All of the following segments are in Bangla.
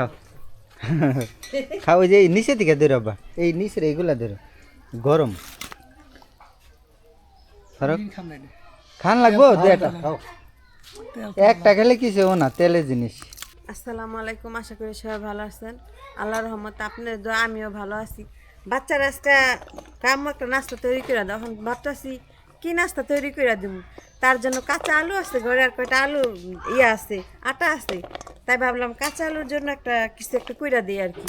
খাও খাও, ওই যে এই নিচে থেকে ধরো বা এই নিচের এইগুলা ধরো গরম ফারুক খান লাগবো দুটা খাও, একটা খেলে কিছু হবো না, তেলের জিনিস। আসসালামু আলাইকুম, আশা করি সবাই ভালো আছেন। আল্লাহর রহমতে আপনার দোয়া আমিও ভালো আছি। বাচ্চারা আজকে কাম একটা নাস্তা তৈরি করে দাও, এখন ভাবতেছি কি নাস্তা তৈরি করে দেবো। তার জন্য কাঁচা আলু আছে ঘরে, আর কয়টা আলু ইয়ে আছে, আটা আছে, তাই ভাবলাম কাঁচা আলুর জন্য একটা কিছু একটা কইরা দিই আর কি।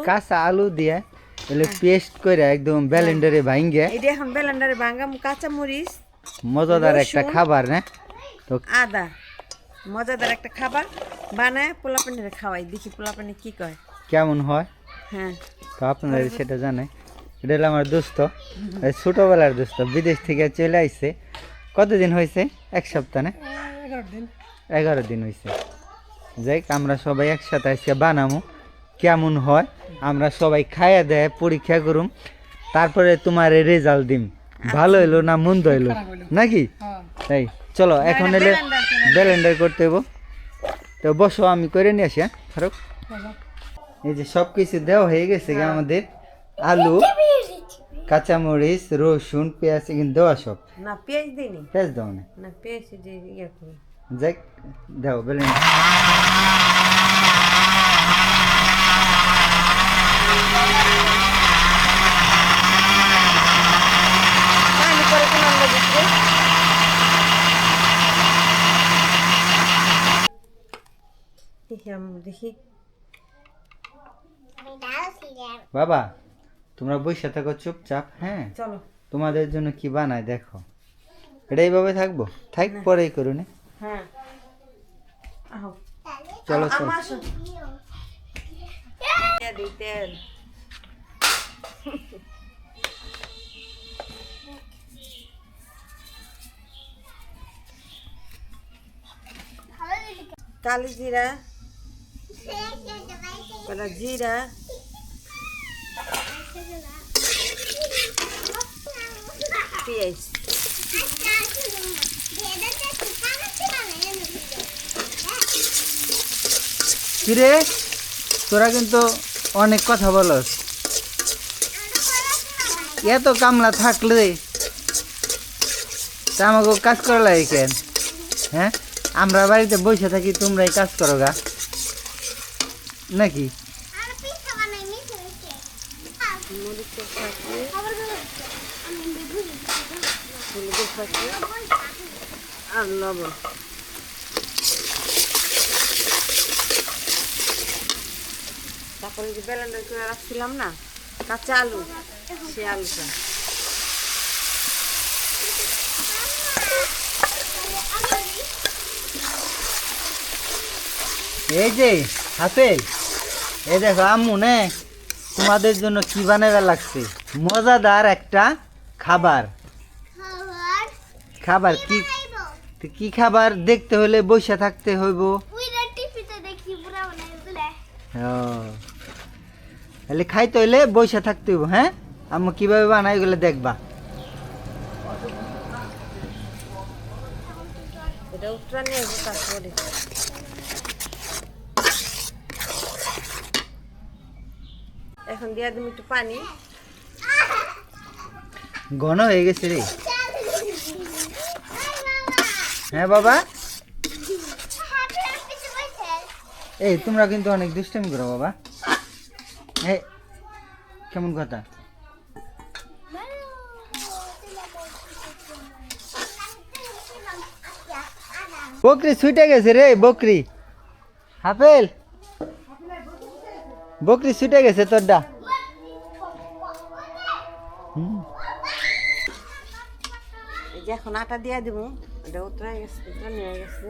কাঁচা আলু দিয়ে এলে পেস্ট করে একদম ব্লেন্ডারে ভাঙিয়ে এটা এখন ব্লেন্ডারে ভাঙাম, কাঁচা মরিচ, মজাদার একটা খাবার না তো, আদা, মজাদার একটা খাবার বানায় পোলাপানির খাওয়াই, দেখি পোলাপানি কি কয় কেমন হয়। হ্যাঁ, তো আপনারা সেটা জানে, এটা হলো আমার দোস্ত, ছোটবেলার দোস্ত, বিদেশ থেকে চলে আইছে। কতদিন হয়েছে? এক সপ্তাহ না 11 দিন হয়েছে। যাই আমরা সবাই একসাথে আজকে বানামো, কেমন হয় আমরা সবাই খাইয়া দেয় পরীক্ষা করুম, তারপরে তোমার রেজাল্ট দিম ভালো হইলো না মন্দ হইলো নাকি। তাই চলো এখন এলে ব্লেন্ডার করতে হইব। তো বসো আমি করে নিয়ে আসি। হ্যাঁ ফারুক, এই যে সব কিছু দেওয়া হয়ে গেছে আমাদের, আলু, কাঁচামরিচ, রসুন, পেঁয়াজ কিন্তু দেওয়া সব। না পেঁয়াজ দিইনি, পেঁয়াজ দাও না, না পেঁয়াজ দিয়ে ইয়ে করি। যাই দাও ব্লেন্ডার। পানি করে কোন আমরা দিচ্ছি, দেখি বাবা তোমরা বসে থাকো চুপচাপ। হ্যাঁ চলো তোমাদের জন্য কি বানায় দেখো, এটা এইভাবে থাকবো, থাক পরেই করুন। হ্যাঁ আহো চলো চলো আমার দিই তেল। কালি জিরা, কটা জিরা, পেঁয়াজ, কিরে তোরা কিন্তু অনেক কথা বলস, এত কামলা থাকলে তা আমাকে কাজ করা লাগে কেন? হ্যাঁ আমরা বাড়িতে বসে থাকি, তোমরাই কাজ করো গা নাকি? আর লবণ। তারপরে যে ব্লেন্ডার করে রাখছিলাম না কাঁচা আলু, সে আলুটা এই যে হাফেজ, এই দেখো আম্মু নে তোমাদের জন্য কি বানাবে লাগছে, মজাদার একটা খাবার। খাবার কি কি খাবার দেখতে হলে বসে থাকতে হইব। তাহলে খাইতে হইলে বসে থাকতে হইব। হ্যাঁ আম্মু কিভাবে বানাই গেলে দেখবা। এটা উত্তরা নিয়ে তারপরে এখন দিয়ে দিম একটু পানি। ঘন হয়ে গেছে রে। হ্যাঁ বাবা, এই তোমরা কিন্তু অনেক দুষ্টামি করো বাবা। এই কেমন কথা? বকরি ছুটে গেছে রে, বকরি হাফেল, বকরি ছুটে গেছে তোরটা। এই যে এখন আটা দিয়ে দিব, এটা উতরা গেছে, উতরা নিয়ে গেছে।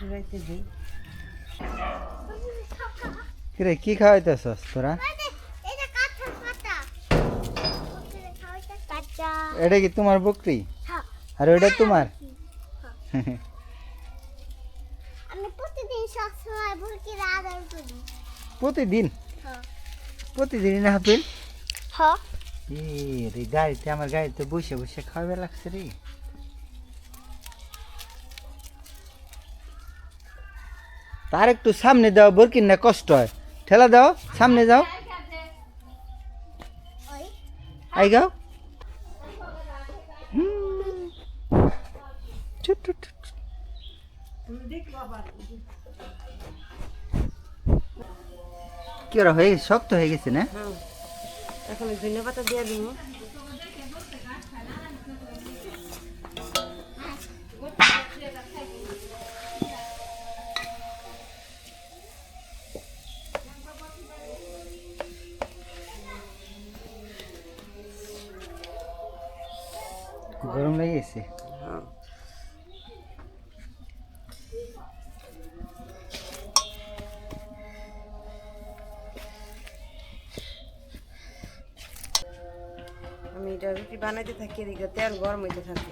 রাইতে দিই। কিরে কি খাওয়াইতেছস তোরা? এটা কি তোমার বকরি? আর ওটা তোমার? আমি প্রতিদিন সবসময় বুরকির আদর করি। প্রতিদিন? হ্যাঁ। প্রতিদিন না হাফিল? হ্যাঁ। এ রে গাড়িতে আমার গাড়িতে বসে বসে খাওয়াবে লাগছে রে। তার একটু সামনে দাও, বরকির না কষ্ট হয়। ঠেলা দাও, সামনে যাও। ওই আই গাও। কি ওরা হয়ে শক্ত হয়ে গেছে না? হ্যাঁ, এখন ধনিয়া পাতা দিয়ে দিব। গরম লেগে গেছে। হ্যাঁ, আমি এটা রুটি বানাইতে থাকি, এদিকে তেল গরম হইতে থাকে।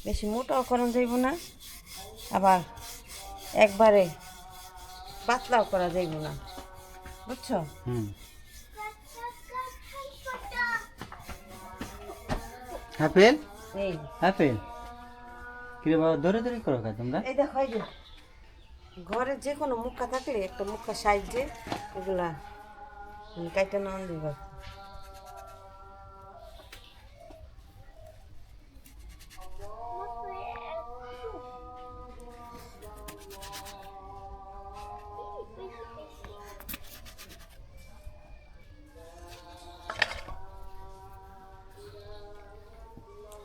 বেশি মোটাও করা যাইব না, আবার একবারে পাতলাও করা যাইব না, বুঝছো? হুম। আপেল এই আপেল কিরে বাবা ধরে ধরে করো কা তোমরা? এই দেখো, এই যে ঘরে যে কোনো মুখা থাকলে একটা মুখা সাইজে এগুলা কাইটা নাম দিব।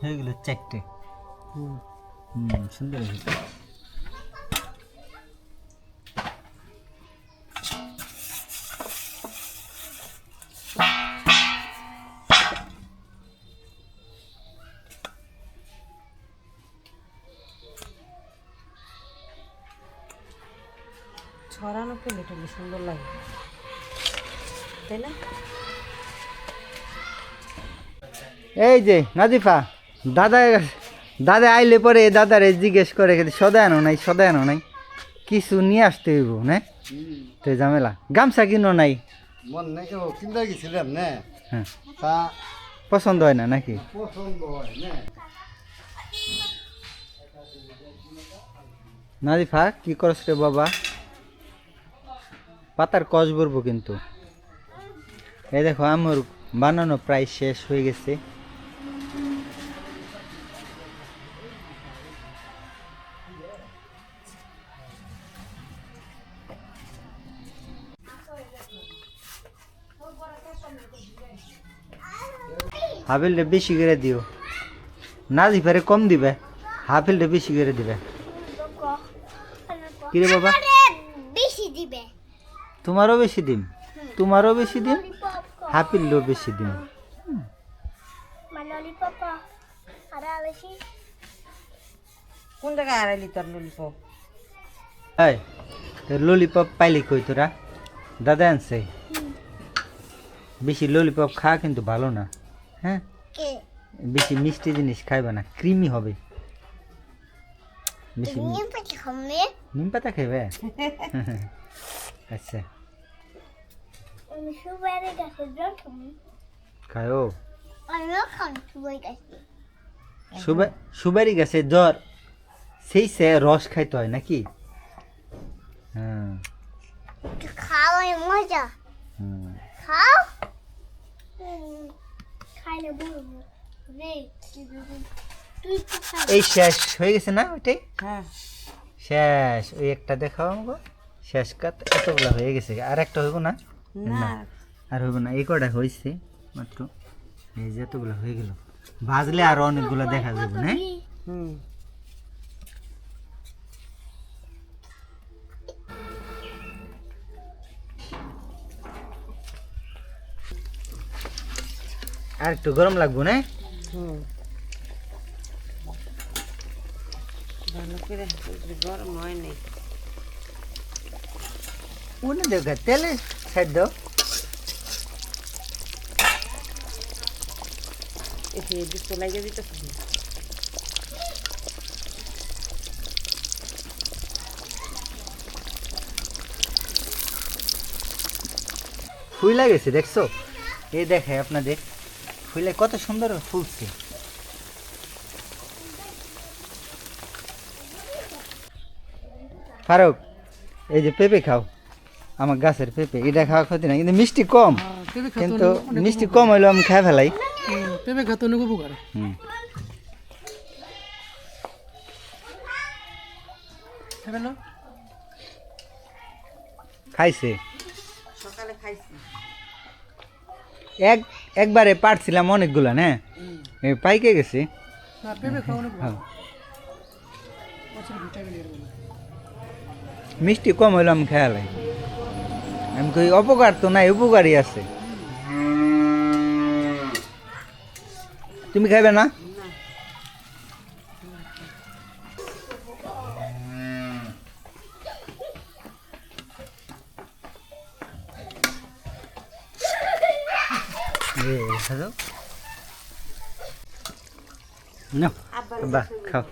হয়ে গেল চারটে। হুম, সুন্দর হয়েছে। ছড়ানো পেলে এটা সুন্দর লাগে, তাই না? এই যে নাজিফা, দাদা দাদা আইলে পরে দাদারে জিজ্ঞেস করে সদায় আনো নাই, সদায় আনো নাই, কিছু নিয়ে আসতে হইব না? তো ঝামেলা। গামছা কিনো নাই? মন নাই কেউ কিনতে গেছিলাম না, হ্যাঁ, তা পছন্দ হয় না নাকি? পছন্দ হয় না। নাজিফা কি করছ রে বাবা? পাতার কষ ভরবো কিন্তু। এই দেখো আমার বানানো প্রায় শেষ হয়ে গেছে। হাফিলটা বেশি করে দিও, নাজিফারে কম দিবে, হাফিলটা বেশি করে দিবে। কিরে বাবা? বেশি দিবে। তোমারও বেশি দিন, তোমারও বেশি দিন, হাফিলও বেশি দিন। ললিপপ আর আলসি কোন জায়গায় আড়াইলি তোর ললিপপ? এই তোর ললিপপ পাইলি কই তোরা? দাদা আনছে। বেশি ললিপপ খা কিন্তু ভালো না, হ্যাঁ? কে বেশি মিষ্টি জিনিস খাইবা না, ক্রিমি হবে। বেশি নিম পাতা খাবে? নিম পাতা খাইবে? আচ্ছা আমি সুপারি গাছের জল খাবো। খাও। আমিও খান সুপারি গাছে। সুপারি গাছে জ্বর, সেই সে রস খাইতে হয় নাকি? হ্যাঁ। খাওয়াই মজা। হুম। খাও। খাইলে বলবো রে তুই তো খা। এই শেষ হয়ে গেছে না ওইটাই? হ্যাঁ, শেষ। ওই একটা দেখাও আমাকে, শেষ কাত এতগুলা হয়ে গেছে। আর একটা হইব না? না আর হইব না, এই কটা হয়েছে মাত্র। এই যে এতগুলা হয়ে গেল, ভাজলে আর অনেকগুলা দেখা যাবে না? হুম, আর একটু গরম লাগবো না হুম ভালো করে গরম হয় নাই উনি দেখো তেলে ছাড় দাও এসে দিতে লাগিয়ে দিতেছি ফুল গেছে দেখছো এই দেখে আপনাদের ফুলে কত সুন্দর ফুলছে ফারুক এই যে পেঁপে খাও আমার গাছের পেঁপে এটা খাওয়া ক্ষতি না কিন্তু মিষ্টি কম কিন্তু মিষ্টি কম হইলেও আমি খাই ফেলাই পেঁপে খাতে অনেক উপকার হুম খাবে না খাইছে সকালে খাইছি একবারে পারছিলাম অনেকগুলা না এই পাইকে গেছে না পেঁপে খাওয়া অনেক হ্যাঁ প্রচুর ভিটামিন এর মধ্যে মিষ্টি কম হইলো আমি খেয়ালাই আমি কই অপকার তো নাই উপকারই আছে তুমি খাইবে না বাহ খাও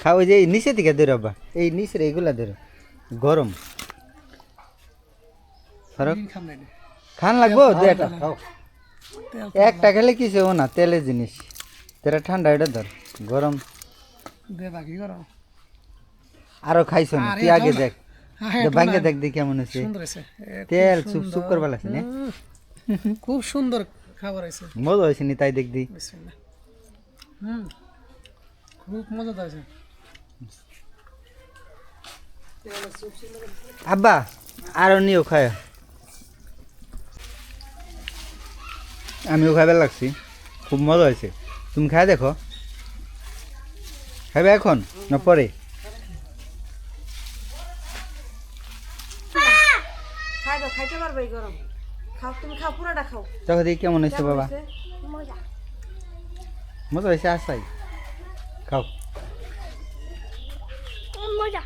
খাও ওই যে এই নিচে থেকে ধরো বা এই নিচের এইগুলা ধরো গরম ফারুক দিন খাম না এটা। খান লাগবো দুটা খাও তেল একটা খেলে কিছু হবো না তেলের জিনিস তেরা ঠান্ডা এটা ধর গরম দে বাকি করো আরো খাইছো না তুই আগে দেখ হ্যাঁ ভাঙ্গে দেখ দেখি কেমন হয়েছে সুন্দর আছে তেল চুপ চুপ করবা লাগছে না খুব সুন্দর খাবার আছে মজা হয়েছে নি তাই দেখদি বিসমিল্লাহ খুব মজাদার আছে আব্বা আরো নিও খায় আমিও খাইবার লাগছি খুব মজা হয়েছে তুমি খাই দেখো খাইবে এখন না পরে খাই দাও খাইতে পারবে এই গরম খাও তুমি খাও পুরোটা খাও তখন দেখি কেমন হয়েছে বাবা হয়েছে? মজা মজা হয়েছে আসাই খাও মজা